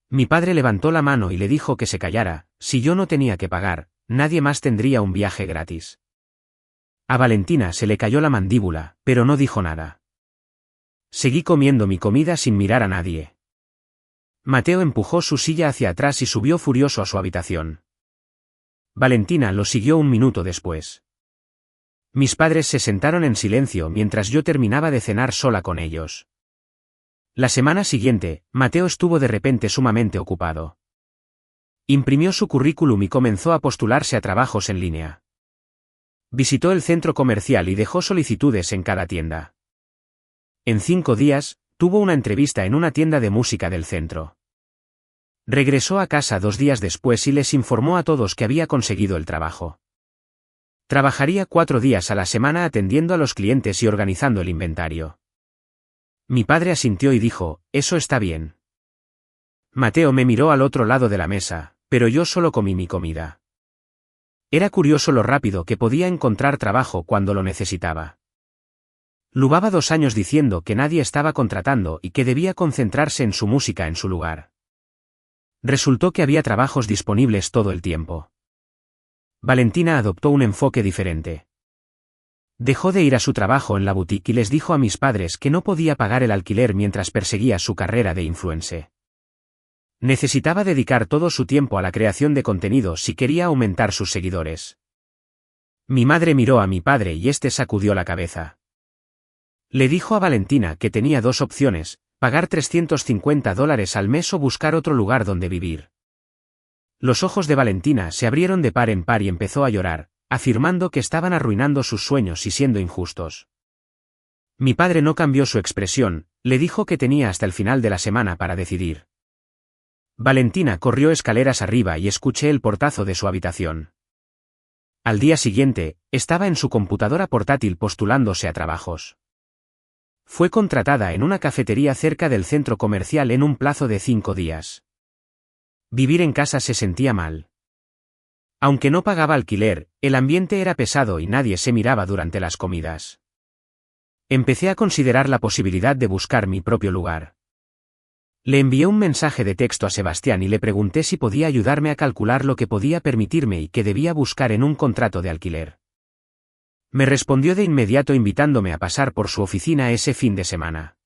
Mi padre levantó la mano y le dijo que se callara, si yo no tenía que pagar, nadie más tendría un viaje gratis. A Valentina se le cayó la mandíbula, pero no dijo nada. Seguí comiendo mi comida sin mirar a nadie. Mateo empujó su silla hacia atrás y subió furioso a su habitación. Valentina lo siguió un minuto después. Mis padres se sentaron en silencio mientras yo terminaba de cenar sola con ellos. La semana siguiente, Mateo estuvo de repente sumamente ocupado. Imprimió su currículum y comenzó a postularse a trabajos en línea. Visitó el centro comercial y dejó solicitudes en cada tienda. En 5 días, tuvo una entrevista en una tienda de música del centro. Regresó a casa 2 días después y les informó a todos que había conseguido el trabajo. Trabajaría 4 días a la semana atendiendo a los clientes y organizando el inventario. Mi padre asintió y dijo, «Eso está bien». Mateo me miró al otro lado de la mesa, pero yo solo comí mi comida. Era curioso lo rápido que podía encontrar trabajo cuando lo necesitaba. Llevaba 2 años diciendo que nadie estaba contratando y que debía concentrarse en su música en su lugar. Resultó que había trabajos disponibles todo el tiempo. Valentina adoptó un enfoque diferente. Dejó de ir a su trabajo en la boutique y les dijo a mis padres que no podía pagar el alquiler mientras perseguía su carrera de influencer. Necesitaba dedicar todo su tiempo a la creación de contenido si quería aumentar sus seguidores. Mi madre miró a mi padre y este sacudió la cabeza. Le dijo a Valentina que tenía 2 opciones, pagar $350 al mes o buscar otro lugar donde vivir. Los ojos de Valentina se abrieron de par en par y empezó a llorar, afirmando que estaban arruinando sus sueños y siendo injustos. Mi padre no cambió su expresión, le dijo que tenía hasta el final de la semana para decidir. Valentina corrió escaleras arriba y escuché el portazo de su habitación. Al día siguiente, estaba en su computadora portátil postulándose a trabajos. Fue contratada en una cafetería cerca del centro comercial en un plazo de 5 días. Vivir en casa se sentía mal. Aunque no pagaba alquiler, el ambiente era pesado y nadie se miraba durante las comidas. Empecé a considerar la posibilidad de buscar mi propio lugar. Le envié un mensaje de texto a Sebastián y le pregunté si podía ayudarme a calcular lo que podía permitirme y qué debía buscar en un contrato de alquiler. Me respondió de inmediato invitándome a pasar por su oficina ese fin de semana.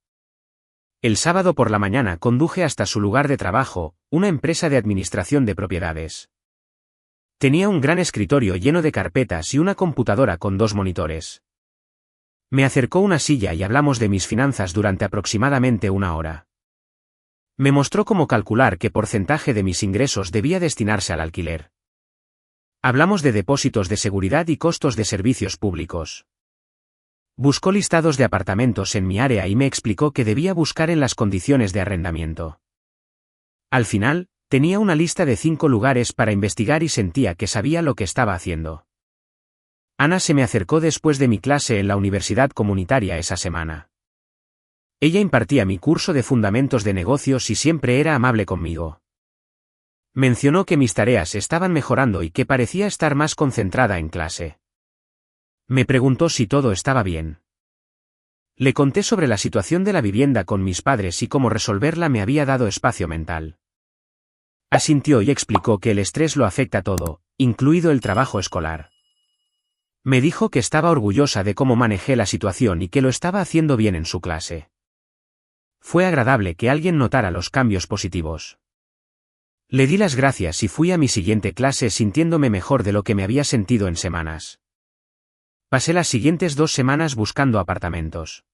El sábado por la mañana conduje hasta su lugar de trabajo, una empresa de administración de propiedades. Tenía un gran escritorio lleno de carpetas y una computadora con 2 monitores. Me acercó una silla y hablamos de mis finanzas durante aproximadamente 1 hora. Me mostró cómo calcular qué porcentaje de mis ingresos debía destinarse al alquiler. Hablamos de depósitos de seguridad y costos de servicios públicos. Buscó listados de apartamentos en mi área y me explicó que debía buscar en las condiciones de arrendamiento. Al final, tenía una lista de 5 lugares para investigar y sentía que sabía lo que estaba haciendo. Ana se me acercó después de mi clase en la universidad comunitaria esa semana. Ella impartía mi curso de fundamentos de negocios y siempre era amable conmigo. Mencionó que mis tareas estaban mejorando y que parecía estar más concentrada en clase. Me preguntó si todo estaba bien. Le conté sobre la situación de la vivienda con mis padres y cómo resolverla me había dado espacio mental. Asintió y explicó que el estrés lo afecta todo, incluido el trabajo escolar. Me dijo que estaba orgullosa de cómo manejé la situación y que lo estaba haciendo bien en su clase. Fue agradable que alguien notara los cambios positivos. Le di las gracias y fui a mi siguiente clase sintiéndome mejor de lo que me había sentido en semanas. Pasé las siguientes 2 semanas buscando apartamentos.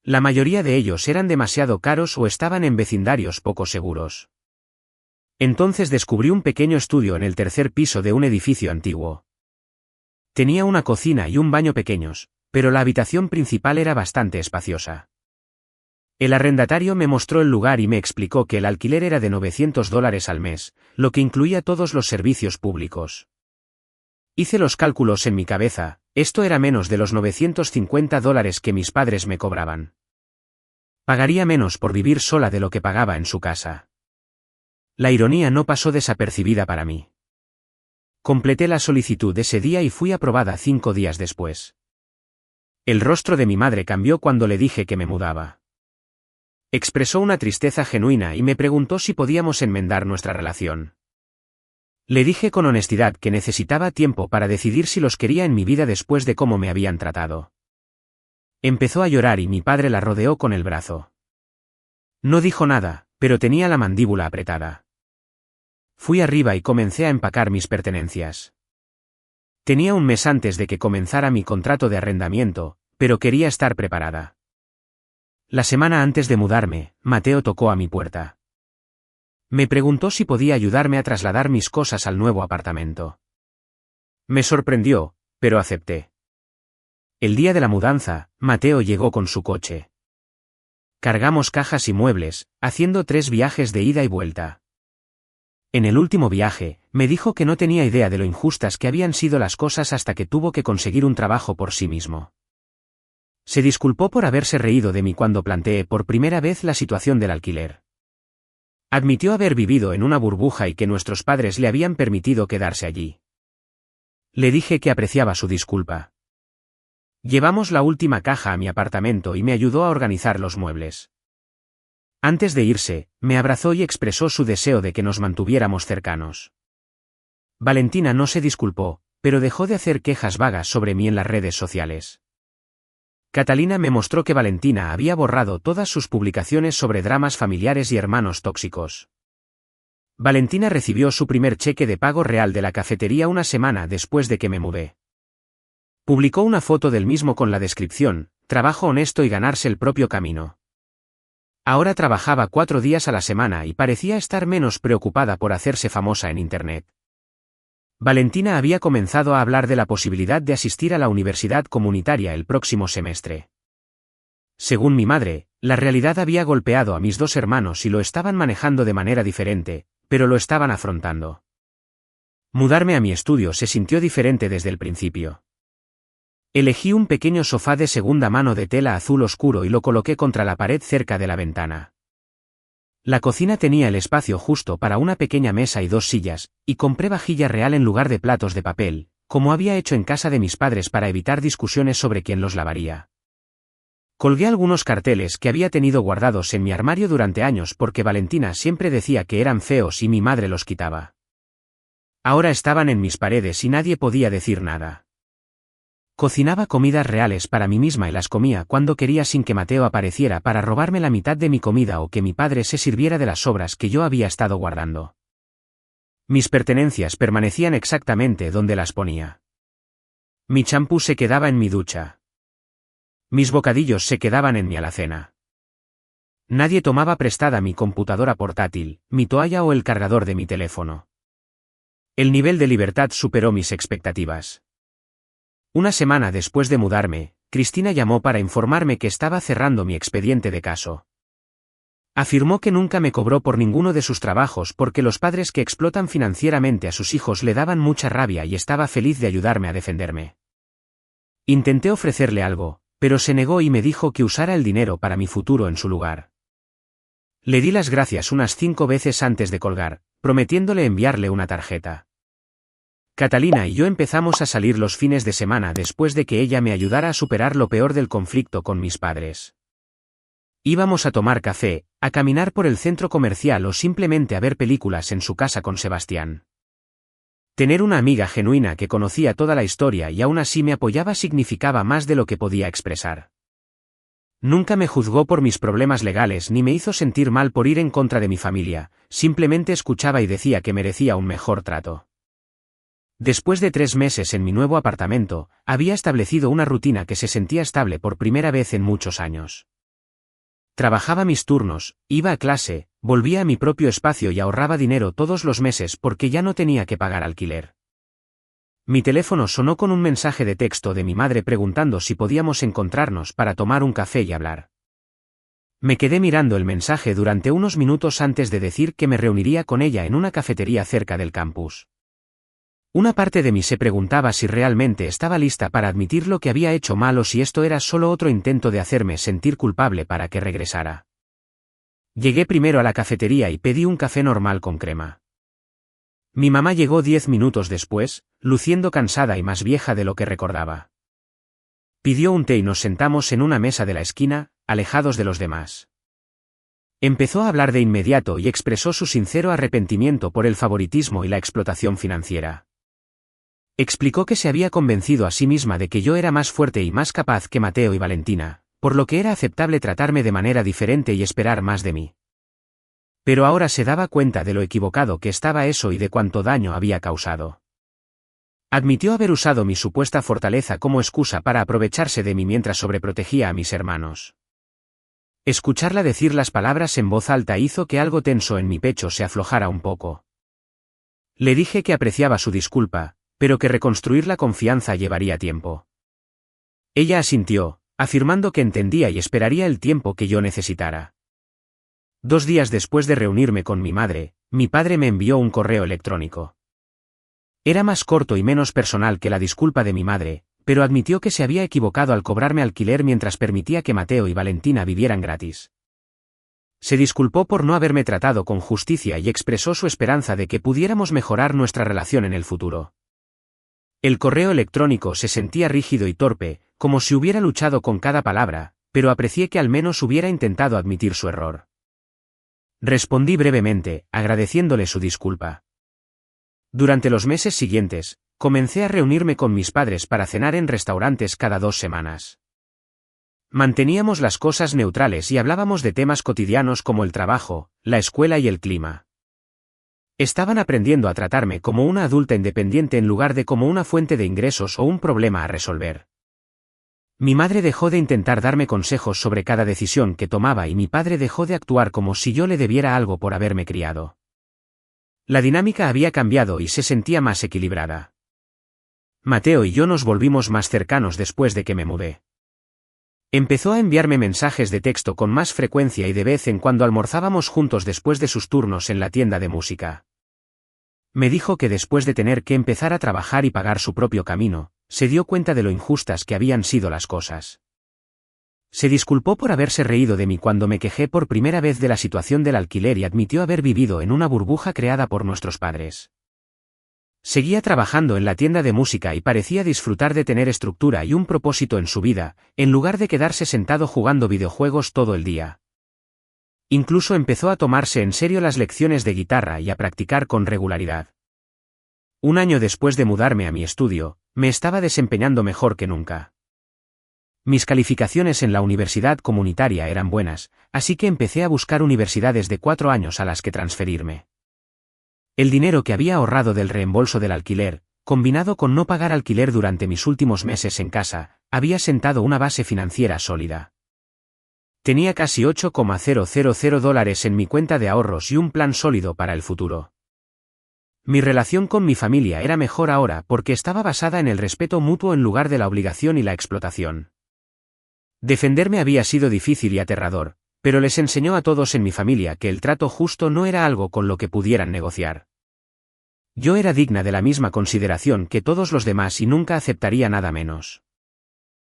La mayoría de ellos eran demasiado caros o estaban en vecindarios poco seguros. Entonces descubrí un pequeño estudio en el 3er piso de un edificio antiguo. Tenía una cocina y un baño pequeños, pero la habitación principal era bastante espaciosa. El arrendatario me mostró el lugar y me explicó que el alquiler era de $900 al mes, lo que incluía todos los servicios públicos. Hice los cálculos en mi cabeza, esto era menos de los $950 que mis padres me cobraban. Pagaría menos por vivir sola de lo que pagaba en su casa. La ironía no pasó desapercibida para mí. Completé la solicitud ese día y fui aprobada 5 días después. El rostro de mi madre cambió cuando le dije que me mudaba. Expresó una tristeza genuina y me preguntó si podíamos enmendar nuestra relación. Le dije con honestidad que necesitaba tiempo para decidir si los quería en mi vida después de cómo me habían tratado. Empezó a llorar y mi padre la rodeó con el brazo. No dijo nada, pero tenía la mandíbula apretada. Fui arriba y comencé a empacar mis pertenencias. Tenía un mes antes de que comenzara mi contrato de arrendamiento, pero quería estar preparada. La semana antes de mudarme, Mateo tocó a mi puerta. Me preguntó si podía ayudarme a trasladar mis cosas al nuevo apartamento. Me sorprendió, pero acepté. El día de la mudanza, Mateo llegó con su coche. Cargamos cajas y muebles, haciendo 3 viajes de ida y vuelta. En el último viaje, me dijo que no tenía idea de lo injustas que habían sido las cosas hasta que tuvo que conseguir un trabajo por sí mismo. Se disculpó por haberse reído de mí cuando planteé por primera vez la situación del alquiler. Admitió haber vivido en una burbuja y que nuestros padres le habían permitido quedarse allí. Le dije que apreciaba su disculpa. Llevamos la última caja a mi apartamento y me ayudó a organizar los muebles. Antes de irse, me abrazó y expresó su deseo de que nos mantuviéramos cercanos. Valentina no se disculpó, pero dejó de hacer quejas vagas sobre mí en las redes sociales. Catalina me mostró que Valentina había borrado todas sus publicaciones sobre dramas familiares y hermanos tóxicos. Valentina recibió su primer cheque de pago real de la cafetería una semana después de que me mudé. Publicó una foto del mismo con la descripción, trabajo honesto y ganarse el propio camino. Ahora trabajaba 4 días a la semana y parecía estar menos preocupada por hacerse famosa en Internet. Valentina había comenzado a hablar de la posibilidad de asistir a la universidad comunitaria el próximo semestre. Según mi madre, la realidad había golpeado a mis 2 hermanos y lo estaban manejando de manera diferente, pero lo estaban afrontando. Mudarme a mi estudio se sintió diferente desde el principio. Elegí un pequeño sofá de segunda mano de tela azul oscuro y lo coloqué contra la pared cerca de la ventana. La cocina tenía el espacio justo para una pequeña mesa y 2 sillas, y compré vajilla real en lugar de platos de papel, como había hecho en casa de mis padres para evitar discusiones sobre quién los lavaría. Colgué algunos carteles que había tenido guardados en mi armario durante años porque Valentina siempre decía que eran feos y mi madre los quitaba. Ahora estaban en mis paredes y nadie podía decir nada. Cocinaba comidas reales para mí misma y las comía cuando quería sin que Mateo apareciera para robarme la mitad de mi comida o que mi padre se sirviera de las sobras que yo había estado guardando. Mis pertenencias permanecían exactamente donde las ponía. Mi champú se quedaba en mi ducha. Mis bocadillos se quedaban en mi alacena. Nadie tomaba prestada mi computadora portátil, mi toalla o el cargador de mi teléfono. El nivel de libertad superó mis expectativas. Una semana después de mudarme, Cristina llamó para informarme que estaba cerrando mi expediente de caso. Afirmó que nunca me cobró por ninguno de sus trabajos porque los padres que explotan financieramente a sus hijos le daban mucha rabia y estaba feliz de ayudarme a defenderme. Intenté ofrecerle algo, pero se negó y me dijo que usara el dinero para mi futuro en su lugar. Le di las gracias unas 5 veces antes de colgar, prometiéndole enviarle una tarjeta. Catalina y yo empezamos a salir los fines de semana después de que ella me ayudara a superar lo peor del conflicto con mis padres. Íbamos a tomar café, a caminar por el centro comercial o simplemente a ver películas en su casa con Sebastián. Tener una amiga genuina que conocía toda la historia y aún así me apoyaba significaba más de lo que podía expresar. Nunca me juzgó por mis problemas legales ni me hizo sentir mal por ir en contra de mi familia, simplemente escuchaba y decía que merecía un mejor trato. Después de 3 meses en mi nuevo apartamento, había establecido una rutina que se sentía estable por primera vez en muchos años. Trabajaba mis turnos, iba a clase, volvía a mi propio espacio y ahorraba dinero todos los meses porque ya no tenía que pagar alquiler. Mi teléfono sonó con un mensaje de texto de mi madre preguntando si podíamos encontrarnos para tomar un café y hablar. Me quedé mirando el mensaje durante unos minutos antes de decir que me reuniría con ella en una cafetería cerca del campus. Una parte de mí se preguntaba si realmente estaba lista para admitir lo que había hecho mal o si esto era solo otro intento de hacerme sentir culpable para que regresara. Llegué primero a la cafetería y pedí un café normal con crema. Mi mamá llegó 10 minutos después, luciendo cansada y más vieja de lo que recordaba. Pidió un té y nos sentamos en una mesa de la esquina, alejados de los demás. Empezó a hablar de inmediato y expresó su sincero arrepentimiento por el favoritismo y la explotación financiera. Explicó que se había convencido a sí misma de que yo era más fuerte y más capaz que Mateo y Valentina, por lo que era aceptable tratarme de manera diferente y esperar más de mí. Pero ahora se daba cuenta de lo equivocado que estaba eso y de cuánto daño había causado. Admitió haber usado mi supuesta fortaleza como excusa para aprovecharse de mí mientras sobreprotegía a mis hermanos. Escucharla decir las palabras en voz alta hizo que algo tenso en mi pecho se aflojara un poco. Le dije que apreciaba su disculpa, pero que reconstruir la confianza llevaría tiempo. Ella asintió, afirmando que entendía y esperaría el tiempo que yo necesitara. 2 días después de reunirme con mi madre, mi padre me envió un correo electrónico. Era más corto y menos personal que la disculpa de mi madre, pero admitió que se había equivocado al cobrarme alquiler mientras permitía que Mateo y Valentina vivieran gratis. Se disculpó por no haberme tratado con justicia y expresó su esperanza de que pudiéramos mejorar nuestra relación en el futuro. El correo electrónico se sentía rígido y torpe, como si hubiera luchado con cada palabra, pero aprecié que al menos hubiera intentado admitir su error. Respondí brevemente, agradeciéndole su disculpa. Durante los meses siguientes, comencé a reunirme con mis padres para cenar en restaurantes cada 2 semanas. Manteníamos las cosas neutrales y hablábamos de temas cotidianos como el trabajo, la escuela y el clima. Estaban aprendiendo a tratarme como una adulta independiente en lugar de como una fuente de ingresos o un problema a resolver. Mi madre dejó de intentar darme consejos sobre cada decisión que tomaba y mi padre dejó de actuar como si yo le debiera algo por haberme criado. La dinámica había cambiado y se sentía más equilibrada. Mateo y yo nos volvimos más cercanos después de que me mudé. Empezó a enviarme mensajes de texto con más frecuencia y de vez en cuando almorzábamos juntos después de sus turnos en la tienda de música. Me dijo que después de tener que empezar a trabajar y pagar su propio camino, se dio cuenta de lo injustas que habían sido las cosas. Se disculpó por haberse reído de mí cuando me quejé por primera vez de la situación del alquiler y admitió haber vivido en una burbuja creada por nuestros padres. Seguía trabajando en la tienda de música y parecía disfrutar de tener estructura y un propósito en su vida, en lugar de quedarse sentado jugando videojuegos todo el día. Incluso empezó a tomarse en serio las lecciones de guitarra y a practicar con regularidad. 1 año después de mudarme a mi estudio, me estaba desempeñando mejor que nunca. Mis calificaciones en la universidad comunitaria eran buenas, así que empecé a buscar universidades de 4 años a las que transferirme. El dinero que había ahorrado del reembolso del alquiler, combinado con no pagar alquiler durante mis últimos meses en casa, había sentado una base financiera sólida. Tenía casi $8,000 en mi cuenta de ahorros y un plan sólido para el futuro. Mi relación con mi familia era mejor ahora porque estaba basada en el respeto mutuo en lugar de la obligación y la explotación. Defenderme había sido difícil y aterrador, pero les enseñó a todos en mi familia que el trato justo no era algo con lo que pudieran negociar. Yo era digna de la misma consideración que todos los demás y nunca aceptaría nada menos.